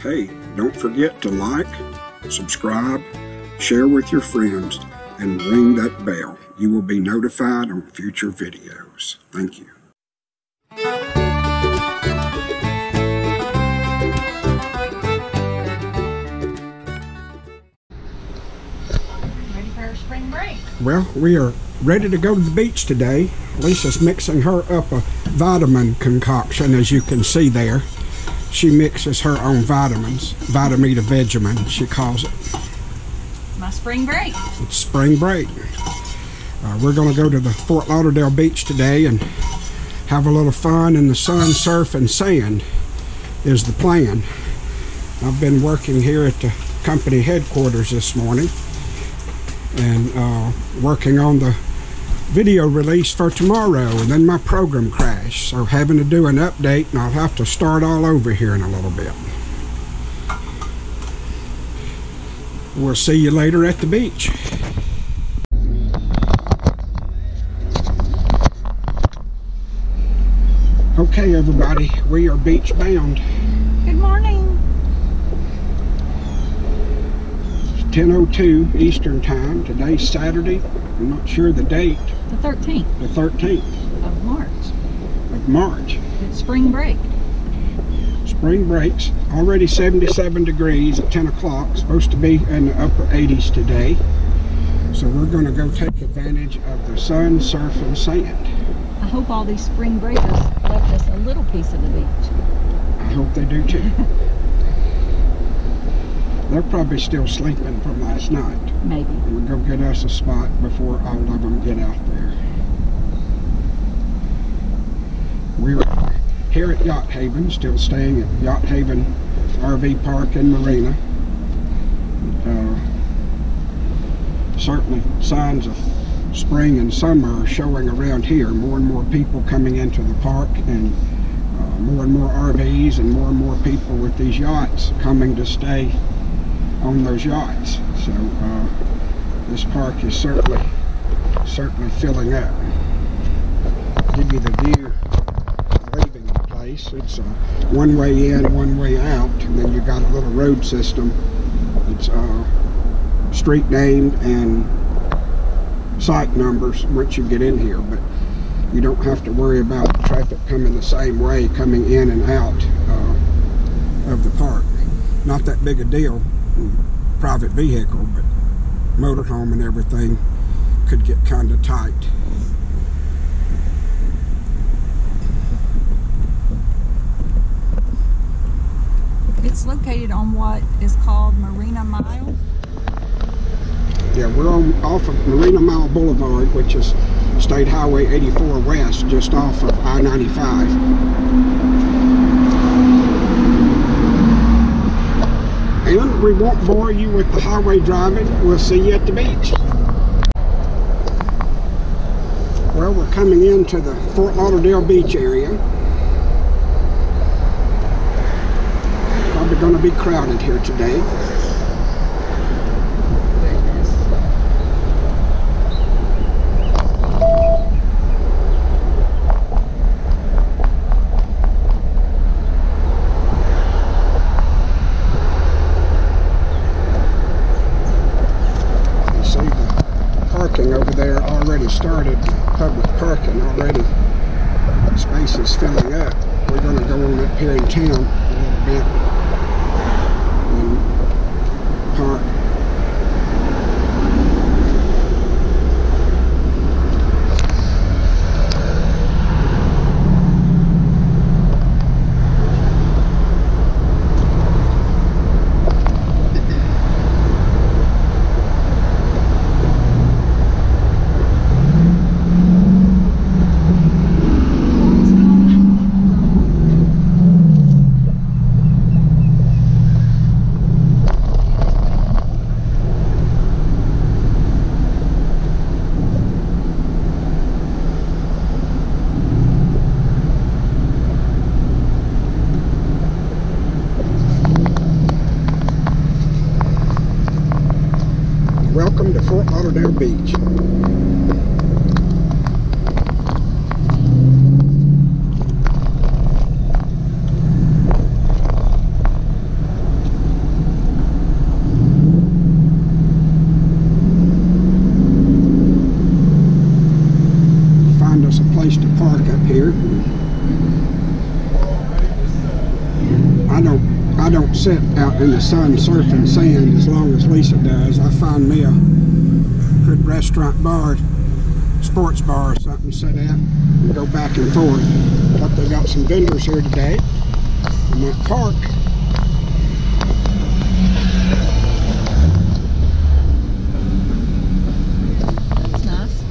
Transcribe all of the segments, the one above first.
Hey, don't forget to like, subscribe, share with your friends, and ring that bell. You will be notified on future videos. Thank you. Ready for our spring break? Well, we are ready to go to the beach today. Lisa's mixing her up a vitamin concoction, as you can see there. She mixes her own vitamins, Vitamita Vegemin, she calls it. My spring break. It's spring break. We're going to go to the Fort Lauderdale Beach today and have a little fun in the sun, surf, and sand is the plan. I've been working here at the company headquarters this morning and working on the video release for tomorrow, and then my program crashed, so having to do an update, and I'll have to start all over here in a little bit. We'll see you later at the beach. Okay everybody, we are beach bound. Good morning. 10:02 Eastern Time. Today's Saturday. I'm not sure the date. The 13th. The 13th Of March. of March. It's spring break. Spring breaks. Already 77 degrees at 10 o'clock. Supposed to be in the upper 80s today. So we're going to go take advantage of the sun, surf, and sand. I hope all these spring breakers left us a little piece of the beach. I hope they do too. They're probably still sleeping from last night. Maybe. We'll go get us a spot before all of them get out there. We're here at Yacht Haven, still staying at Yacht Haven RV Park and Marina. Certainly signs of spring and summer are showing around here. More and more people coming into the park, and more RVs and more people with these yachts coming to stay on those yachts. So this park is certainly filling up. Give you the view leaving the place. It's one way in, one way out, and then you got a little road system. It's street named and site numbers once you get in here, but you don't have to worry about traffic coming the same way coming in and out of the park. Not that big a deal. Private vehicle, but motorhome and everything could get kind of tight. It's located on what is called Marina Mile. Yeah, we're off of Marina Mile Boulevard, which is State Highway 84 West, just off of I-95. And we won't bore you with the highway driving. We'll see you at the beach. Well, we're coming into the Fort Lauderdale Beach area. Probably going to be crowded here today. Over there already started, public parking already. Space is filling up. We're going to go on up here in town a little bit and park. Welcome to Fort Lauderdale Beach. I don't sit out in the sun surfing sand as long as Lisa does. I find me a good restaurant bar, sports bar or something, sit out and go back and forth. But they got some vendors here today in that park. That's nice.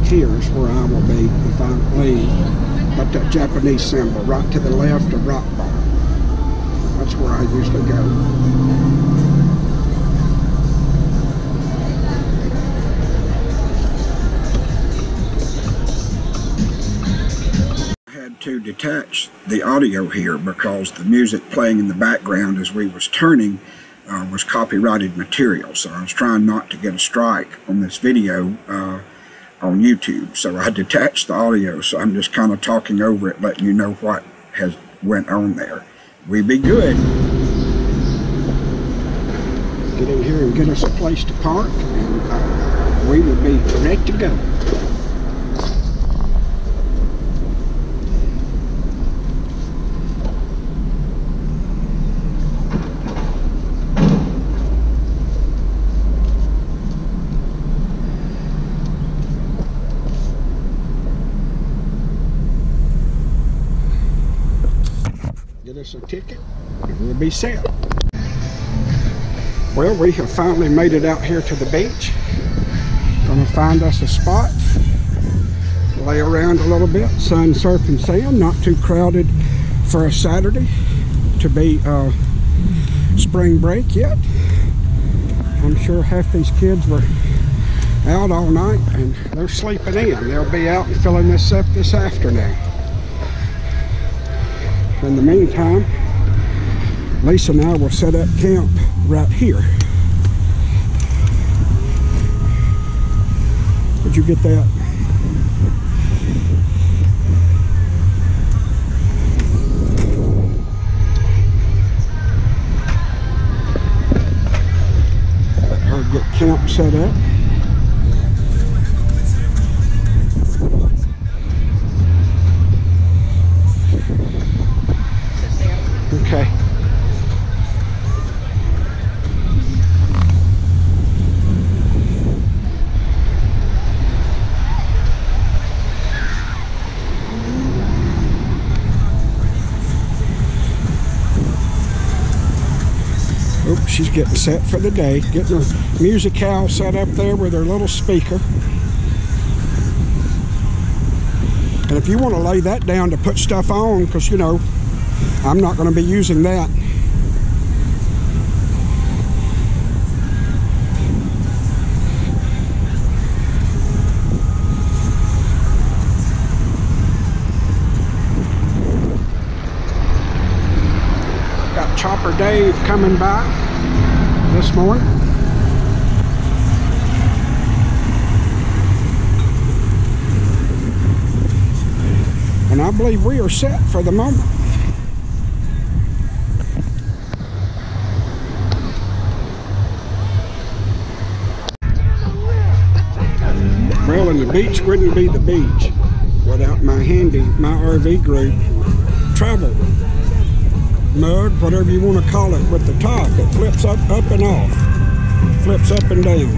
Here's where I will be if I leave. Got that Japanese symbol right to the left of Rock Bar. That's where I usually go. I had to detach the audio here because the music playing in the background as we was turning was copyrighted material. So I was trying not to get a strike on this video on YouTube, so I detached the audio, so I'm just kind of talking over it, letting you know what has went on there. We be good. Get in here and get us a place to park, and we will be ready to go. Get us a ticket and we'll be set. Well, we have finally made it out here to the beach. Gonna find us a spot, lay around a little bit, sun, surf, and sand. Not too crowded for a Saturday to be spring break yet. I'm sure half these kids were out all night and they're sleeping in. They'll be out and filling this up this afternoon. In the meantime, Lisa and I will set up camp right here. Did you get that? Let her get camp set up. Okay. Oops, she's getting set for the day. Getting her music house set up there with her little speaker. And if you want to lay that down to put stuff on, because you know, I'm not going to be using that. Got Chopper Dave coming by this morning. And I believe we are set for the moment. Well, and the beach wouldn't be the beach without my RV group travel mug, whatever you want to call it, with the top. It flips up and off, flips up and down.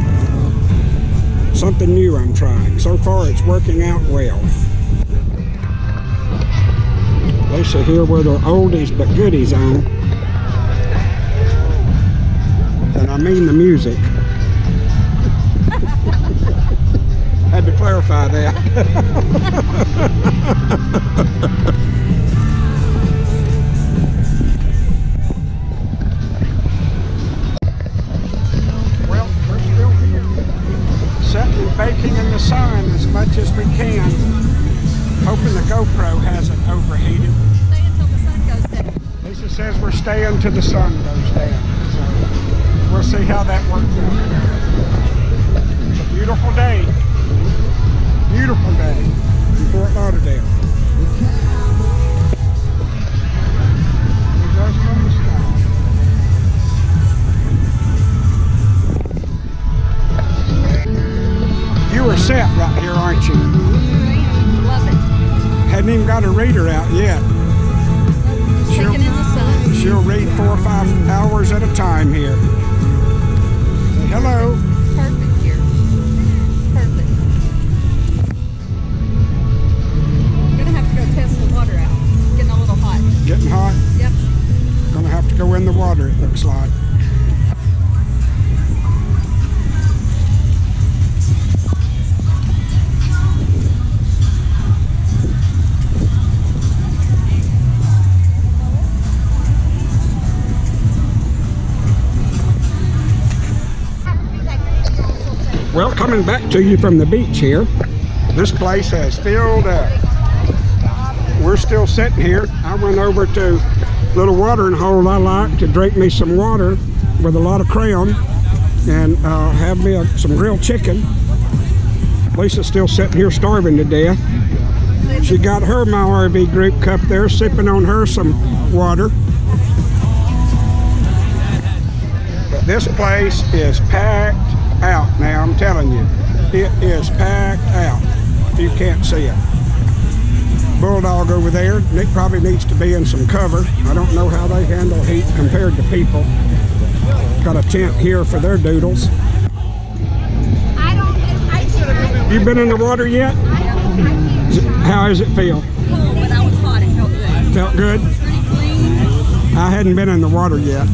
Something new I'm trying. So far it's working out well. Lisa here with her oldies but goodies on. And I mean the music. Had to clarify that. Well, we're still here, sitting baking in the sun as much as we can, hoping the GoPro hasn't overheated. Stay until the sun goes down. Lisa says we're staying till the sun goes down, so we'll see how that works out. It's a beautiful day. Beautiful day in Fort Lauderdale. water out yet. Taking in the sun. She'll read 4 or 5 hours at a time here. Say hello. Perfect here. Perfect. I'm gonna have to go test the water out. It's getting a little hot. Getting hot? Yep. Gonna have to go in the water, it looks like. Well, coming back to you from the beach here, this place has filled up. We're still sitting here. I went over to a little watering hole I like to drink me some water with a lot of Crown and have me some grilled chicken. Lisa's still sitting here starving to death. She got her My RV group cup there, sipping on her some water. But this place is packed out now, I'm telling you. It is packed out. You can't see it. Bulldog over there, Nick probably needs to be in some cover. I don't know how they handle heat compared to people. Got a tent here for their doodles. You been in the water yet? How does it feel? Cold, but I was hot. It felt good. Felt good? Pretty clean. I hadn't been in the water yet.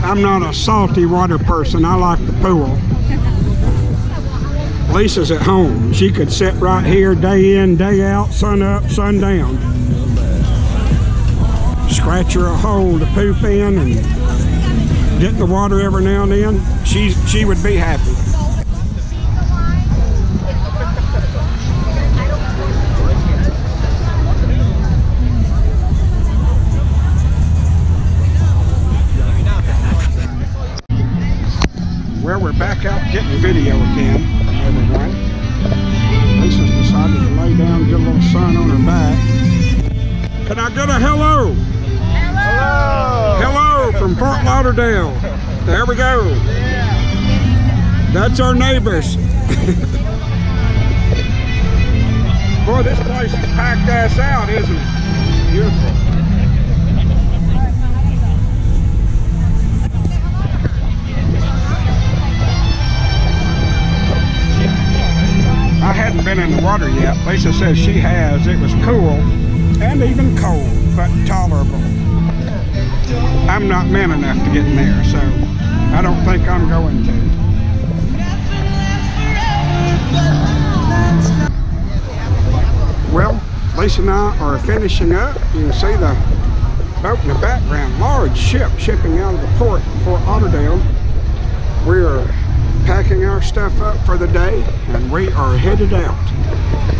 I'm not a salty water person. I like the pool. Lisa's at home. She could sit right here day in, day out, sun up, sun down. Scratch her a hole to poop in and get in the water every now and then. She would be happy. Well, we're back out getting video again from everyone. Lisa's decided to lay down, get a little sun on her back. Can I get a hello? Hello! Hello from Fort Lauderdale. There we go. That's our neighbors. Boy, this place is packed ass out, isn't it? Beautiful. I hadn't been in the water yet. Lisa says she has. It was cool and even cold, but tolerable. I'm not man enough to get in there, so I don't think I'm going to. Well, Lisa and I are finishing up. You can see the boat in the background. Large ship shipping out of the port in Fort Lauderdale. We're packing our stuff up for the day and we are headed out.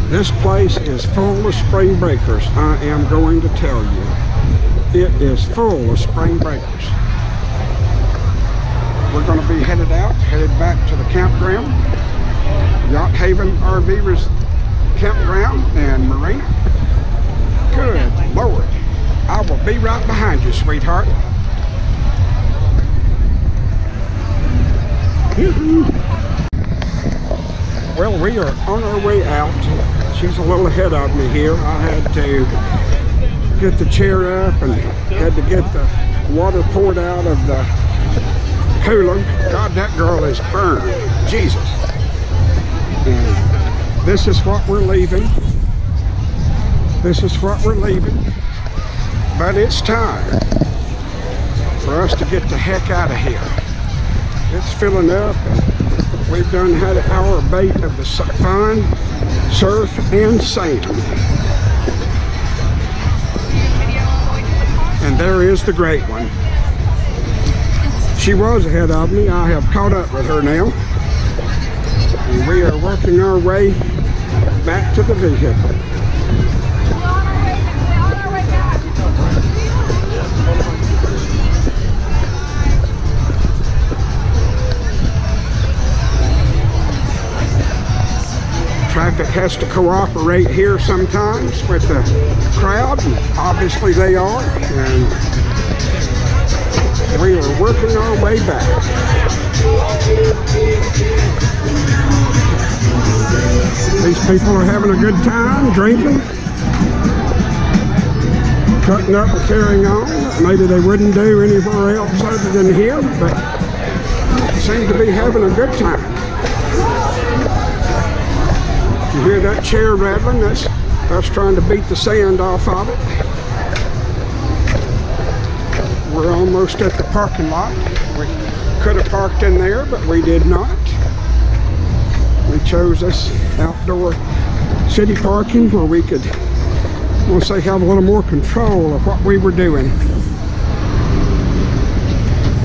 This place is full of spring breakers, I am going to tell you. It is full of spring breakers. We're going to be headed back to the campground, Yacht Haven RV campground and marina. Good Lord, I will be right behind you, sweetheart. Well, we are on our way out. She's a little ahead of me here. I had to get the chair up and had to get the water poured out of the cooler. God, that girl is burned. Jesus. And this is what we're leaving. This is what we're leaving. But it's time for us to get the heck out of here. It's filling up. We've done had our bait of the fun, surf, and sand. And there is the great one. She was ahead of me. I have caught up with her now. And we are working our way back to the vehicle. Traffic has to cooperate here sometimes with the crowd, and obviously they are, and we are working our way back. These people are having a good time drinking. cutting up and carrying on. Maybe they wouldn't do anywhere else other than here, but seem to be having a good time. You hear that chair rattling? That's us trying to beat the sand off of it. We're almost at the parking lot. We could have parked in there, but we did not. We chose this outdoor city parking where we could, we'll say, have a little more control of what we were doing.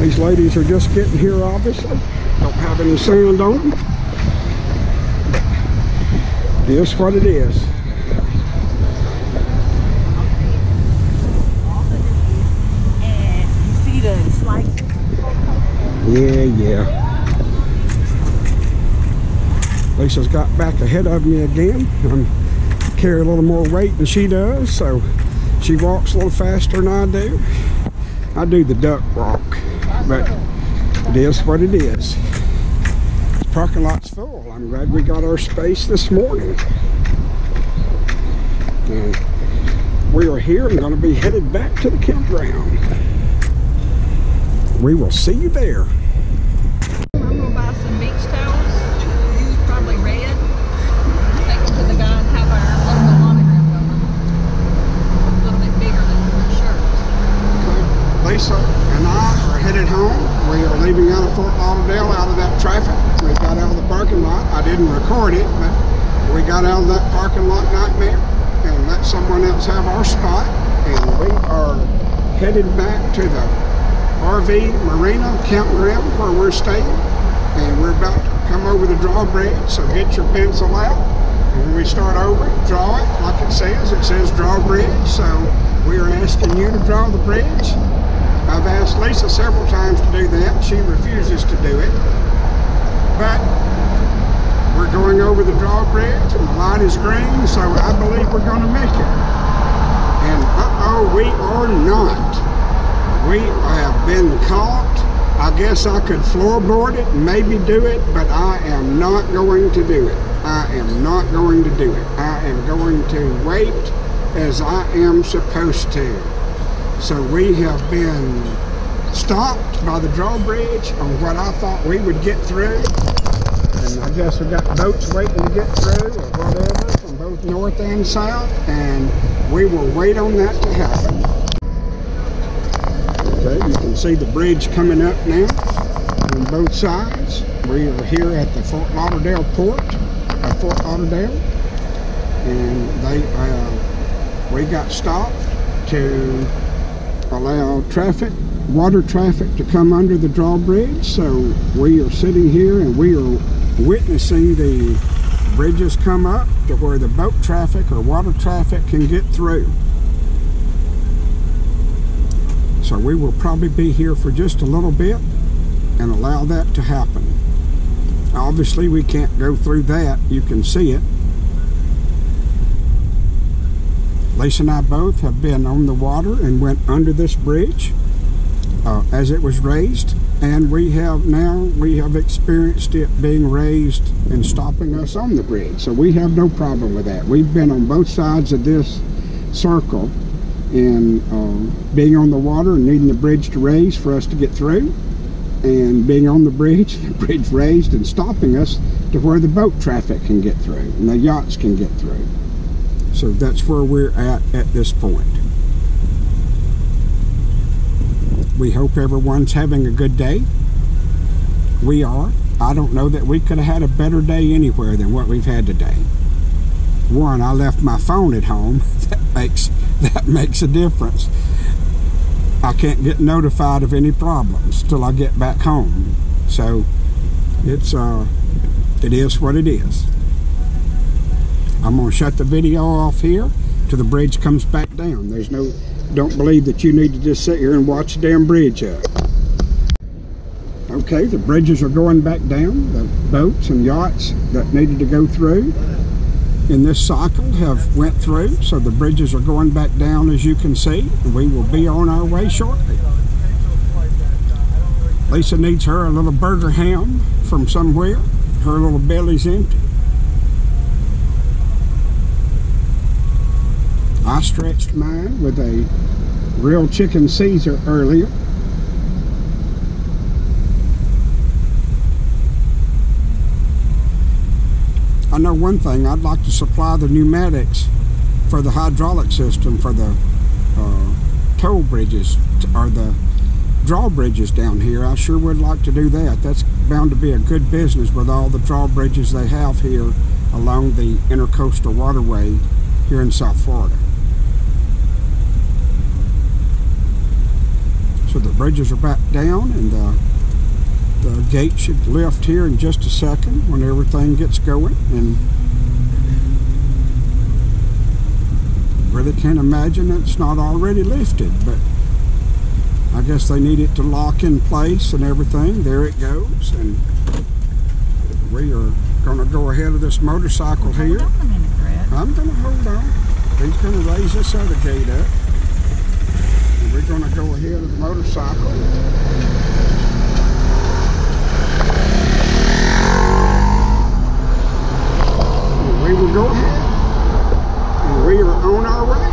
These ladies are just getting here, obviously. Don't have any sand on them. It is what it is. And you see the slight. Yeah. Lisa's got back ahead of me again. I'm carrying a little more weight than she does, so she walks a little faster than I do. I do the duck walk, but it is what it is. The parking lot's full. I'm glad we got our space this morning. And we are here and going to be headed back to the campground. We will see you there. I'm going to buy some beach towels, probably red. Take them to the guy and have our little monogram over. A little bit bigger than the shirt. Lisa and I are headed home. We are leaving out of Fort Lauderdale, out of that traffic. We got out of the parking lot. I didn't record it, but we got out of that parking lot nightmare and let someone else have our spot. And we are headed back to the RV Marina campground where we're staying. And we're about to come over the drawbridge, so get your pencil out. And when we start over it, draw it like it says drawbridge. So we are asking you to draw the bridge. I've asked Lisa several times to do that. She refuses to do it. But we're going over the drawbridge and the light is green, so I believe we're going to make it. And uh-oh, we are not. We have been caught. I guess I could floorboard it and maybe do it, but I am not going to do it. I am not going to do it. I am going to wait as I am supposed to. So we have been stopped by the drawbridge on what I thought we would get through. And I guess we've got boats waiting to get through or whatever from both north and south, and we will wait on that to happen. Okay, you can see the bridge coming up now on both sides. We are here at the Fort Lauderdale port of Fort Lauderdale, and we got stopped to allow traffic, water traffic, to come under the drawbridge. So we are sitting here and we are witnessing the bridges come up to where the boat traffic or water traffic can get through. So we will probably be here for just a little bit and allow that to happen. Obviously we can't go through that. You can see it. Lisa and I both have been on the water and went under this bridge as it was raised, and we have experienced it being raised and stopping us on the bridge. So we have no problem with that. We've been on both sides of this circle and being on the water and needing the bridge to raise for us to get through, and being on the bridge raised and stopping us to where the boat traffic can get through and the yachts can get through. So that's where we're at this point. We hope everyone's having a good day. We are. I don't know that we could have had a better day anywhere than what we've had today. One, I left my phone at home. That makes a difference. I can't get notified of any problems till I get back home. So it is what it is. I'm going to shut the video off here till the bridge comes back down. Don't believe that you need to just sit here and watch the damn bridge up. Okay, the bridges are going back down. The boats and yachts that needed to go through in this cycle have went through, so the bridges are going back down, as you can see, and we will be on our way shortly. Lisa needs her a little burger ham from somewhere. Her little belly's empty. I stretched mine with a grilled chicken Caesar earlier. I know one thing, I'd like to supply the pneumatics for the hydraulic system for the toll bridges or the drawbridges down here. I sure would like to do that. That's bound to be a good business with all the drawbridges they have here along the intercoastal waterway here in South Florida. So the bridges are back down, and the gate should lift here in just a second when everything gets going. And really can't imagine it's not already lifted, but I guess they need it to lock in place and everything. There it goes, and we are going to go ahead of this motorcycle here. Hold on a minute, Brad. I'm going to hold on. He's going to raise this other gate up, and we're going to go ahead of the motorcycle. And we will go ahead, and we are on our way.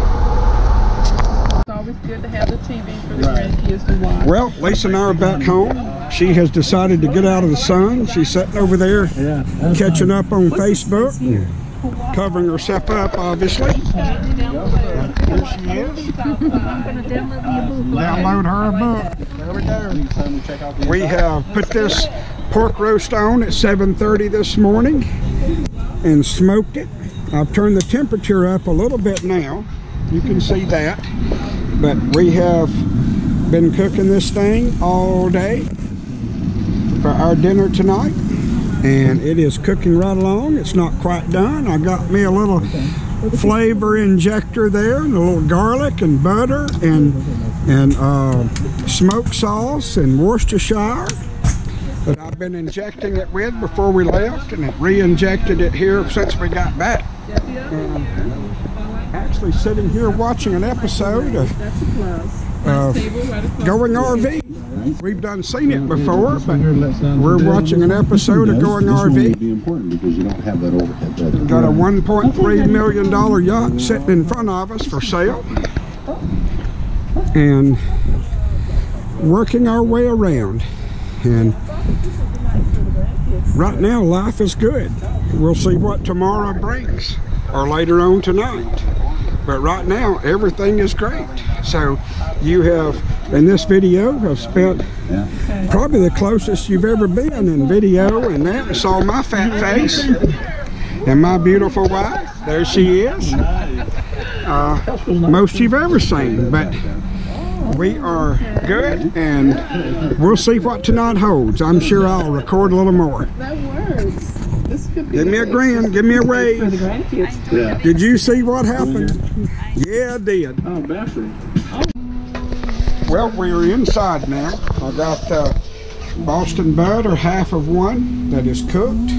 It's always good to have the TV for the grandkids to watch. Well, Lisa and I are back home. She has decided to get out of the sun. She's sitting over there catching up on Facebook, covering herself up, obviously. Here she is. Download her a book. There we go. We have put this pork roast on at 7:30 this morning and smoked it. I've turned the temperature up a little bit now. You can see that. But we have been cooking this thing all day for our dinner tonight, and it is cooking right along. It's not quite done. I got me a little flavor injector there, and a little garlic and butter and smoked sauce and Worcestershire that I've been injecting it with before we left, and it re-injected it here since we got back. Actually sitting here watching an episode of Going RV. We've done seen it before, but we're watching an episode of Going RV. Got a $1.3 million yacht sitting in front of us for sale, and working our way around. And right now life is good. We'll see what tomorrow brings, or later on tonight. But right now everything is great. So you have, in this video, have spent probably the closest you've ever been in video, and that, and saw my fat face and my beautiful wife. There she is. Most you've ever seen. But we are good, and we'll see what tonight holds. I'm sure I'll record a little more. That works. Give me a grin, give me a wave. For the grandkids. Yeah. Did you see what happened? Yeah, I did. Oh, bathroom. Well, we're inside now. I got Boston butter, half of one, that is cooked.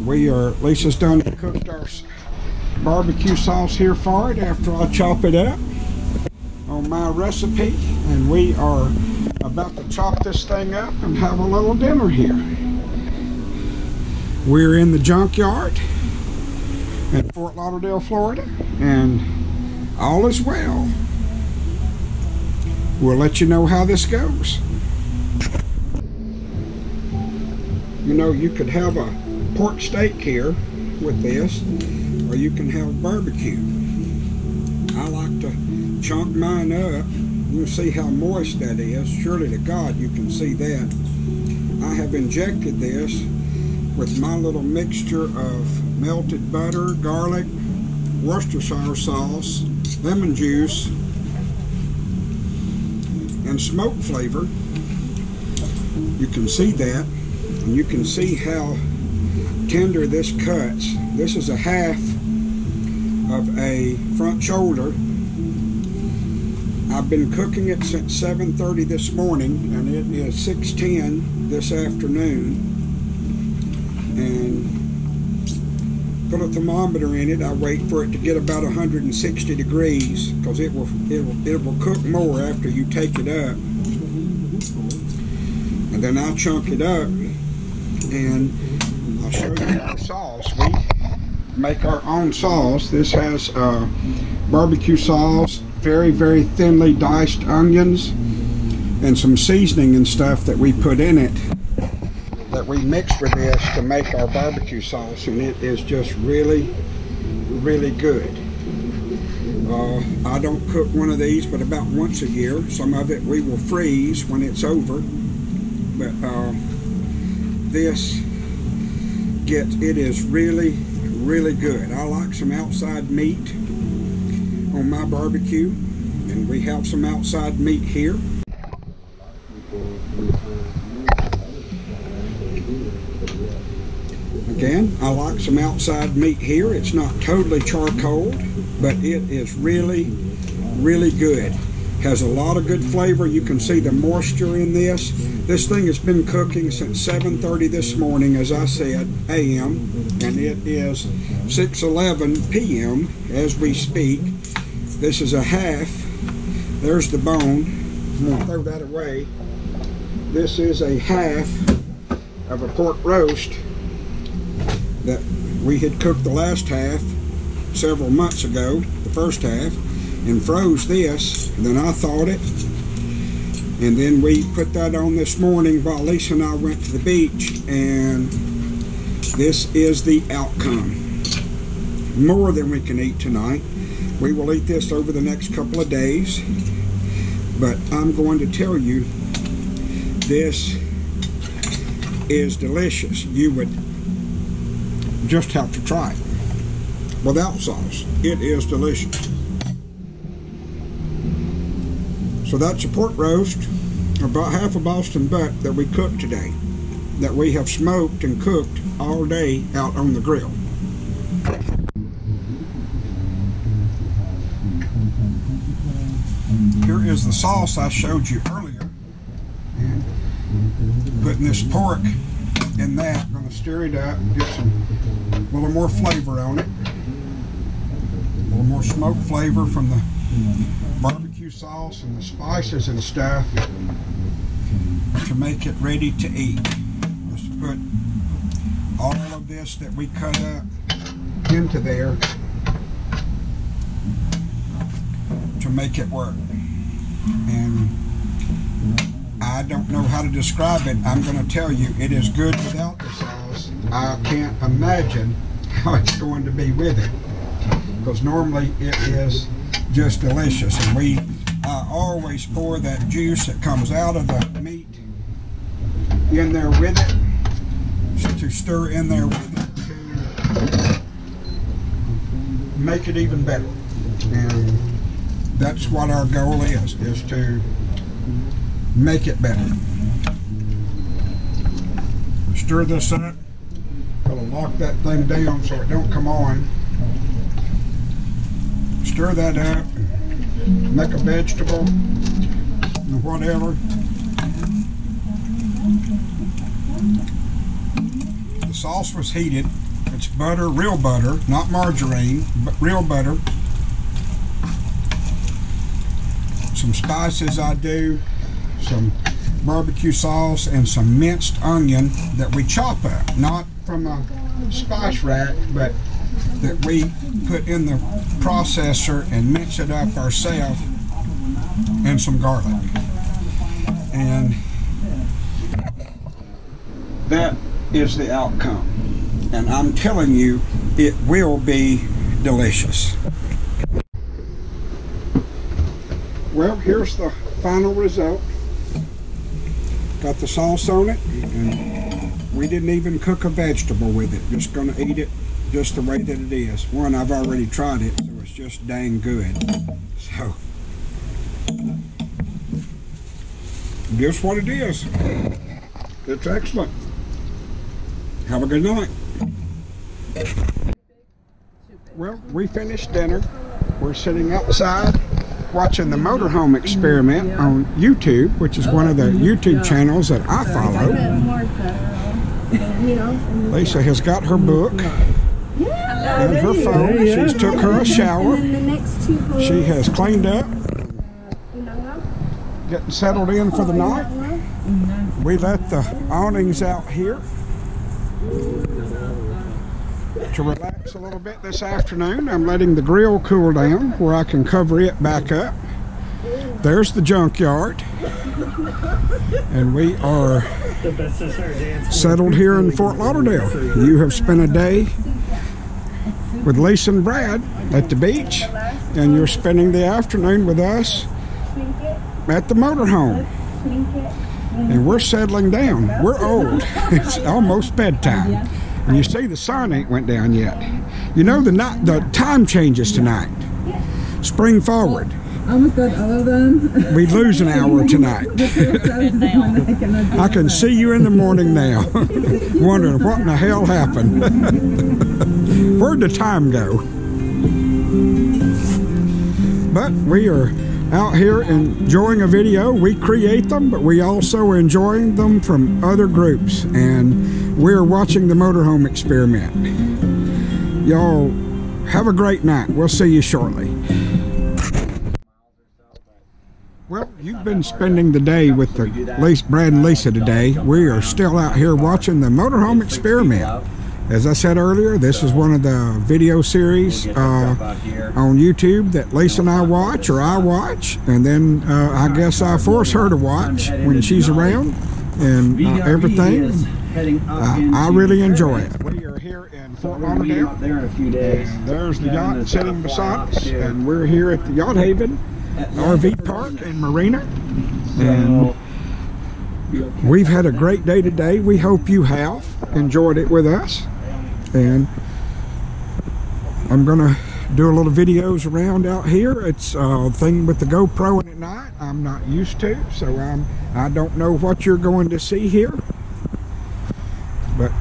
Lisa's done cooked our barbecue sauce here for it after I chop it up on my recipe. And we are about to chop this thing up and have a little dinner here. We're in the junkyard in Fort Lauderdale, Florida, and all is well. We'll let you know how this goes. You know, you could have a pork steak here with this, or you can have barbecue. I like to chunk mine up. You can see how moist that is. Surely to God you can see that. I have injected this with my little mixture of melted butter, garlic, Worcestershire sauce, lemon juice, and smoke flavor. You can see that, and you can see how tender this cuts. This is a half of a front shoulder. I've been cooking it since 7:30 this morning, and it is 6:10 this afternoon. And put a thermometer in it. I wait for it to get about 160 degrees, because it will cook more after you take it up. And then I'll chunk it up, and I'll show you our sauce. We make our own sauce. This has barbecue sauce, very, very thinly diced onions and some seasoning and stuff that we put in it, that we mixed with this to make our barbecue sauce, and it is just really, really good. I don't cook one of these but about once a year. Some of it we will freeze when it's over, but it is really, really good. I like some outside meat on my barbecue, and we have some outside meat here. Again, I like some outside meat here. It's not totally charcoaled, but it is really, really good. Has a lot of good flavor. You can see the moisture in this. This thing has been cooking since 7:30 this morning, as I said, a.m., and it is 6:11 p.m. as we speak. This is a half. There's the bone. I'm going to throw that away. This is a half of a pork roast that we had cooked the last half several months ago, the first half, and froze this, and then I thawed it, and then we put that on this morning while Lisa and I went to the beach, and this is the outcome. More than we can eat tonight. We will eat this over the next couple of days, but I'm going to tell you, this is delicious. You would just have to try it without sauce. It is delicious. So that's a pork roast, about half a Boston butt that we cooked today, that we have smoked and cooked all day out on the grill. Here is the sauce I showed you earlier, and putting this pork in that. I'm going to stir it up and get a little more flavor on it, a little more smoke flavor from the barbecue sauce and the spices and stuff to make it ready to eat. Just put all of this that we cut up into there to make it work. And I don't know how to describe it. I'm going to tell you, it is good without the sauce. I can't imagine how it's going to be with it, because normally it is just delicious. And I always pour that juice that comes out of the meat in there with it, to stir in there with it to make it even better. And that's what our goal is to make it better. Stir this up. I'll lock that thing down so it don't come on. Stir that up. Make a vegetable or whatever. The sauce was heated. It's butter, real butter, not margarine, but real butter. Some spices I do, some barbecue sauce, and some minced onion that we chop up, not from a spice rack, but that we put in the processor and mince it up ourselves, and some garlic. And that is the outcome. And I'm telling you, it will be delicious. Well, here's the final result. Got the sauce on it, and we didn't even cook a vegetable with it. Just gonna eat it just the way that it is. One, I've already tried it, so it's just dang good. So, just what it is. It's excellent. Have a good night. Well, we finished dinner. We're sitting outside watching the motorhome experiment on YouTube, which is one of the YouTube channels that I follow. Lisa has got her book and her phone. She's took her a shower. She has cleaned up, getting settled in for the night. We let the awnings out here. to relax a little bit this afternoon. I'm letting the grill cool down where I can cover it back up. There's the junkyard. And we are settled here in Fort Lauderdale. You have spent a day with Lisa and Brad at the beach, and you're spending the afternoon with us at the motorhome. And we're settling down. We're old. It's almost bedtime. And you see the sun ain't went down yet. You know the time changes tonight. Spring forward. Almost got all of them. We lose an hour tonight. I can see you in the morning now, wondering what in the hell happened. Where'd the time go? But we are out here enjoying a video. We create them, but we also enjoy them from other groups. And we're watching the motorhome experiment. Y'all have a great night. We'll see you shortly. Well, you've been spending the day with Brad and Lisa today. We are still out here watching the motorhome experiment. As I said earlier, this is one of the video series on YouTube that Lisa and I watch, or I watch, and then I guess I force her to watch when she's around and everything. I really enjoy it. We are here in Fort Lauderdale, and there's the yacht sitting beside us, and we're here at the Yacht Haven RV Park and Marina, and we've had a great day today. We hope you have enjoyed it with us, and I'm gonna do a little videos around out here. It's a thing with the GoPro in at night I'm not used to, so I don't know what you're going to see here, but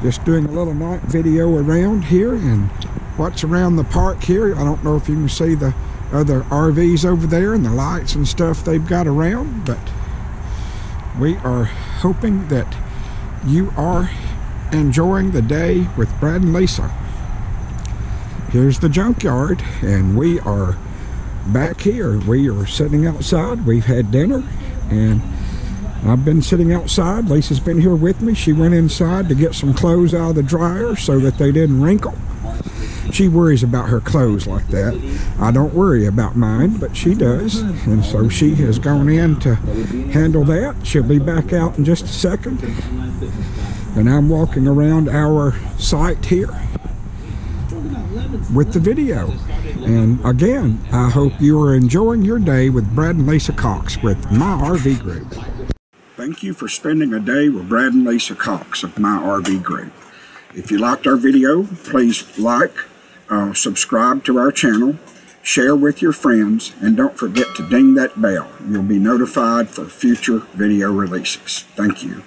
just doing a little night video around here and what's around the park here. I don't know if you can see the other RVs over there and the lights and stuff they've got around, but we are hoping that you are enjoying the day with Brad and Lisa. Here's the junkyard, and we are back here. We are sitting outside. We've had dinner, and I've been sitting outside. Lisa's been here with me. She went inside to get some clothes out of the dryer so that they didn't wrinkle. She worries about her clothes like that. I don't worry about mine, but she does. And so she has gone in to handle that. She'll be back out in just a second. And I'm walking around our site here with the video. And again, I hope you are enjoying your day with Brad and Lisa Cox with My RV Group. Thank you for spending a day with Brad and Lisa Cox of My RV Group. If you liked our video, please like, subscribe to our channel, share with your friends, and don't forget to ding that bell. You'll be notified for future video releases. Thank you.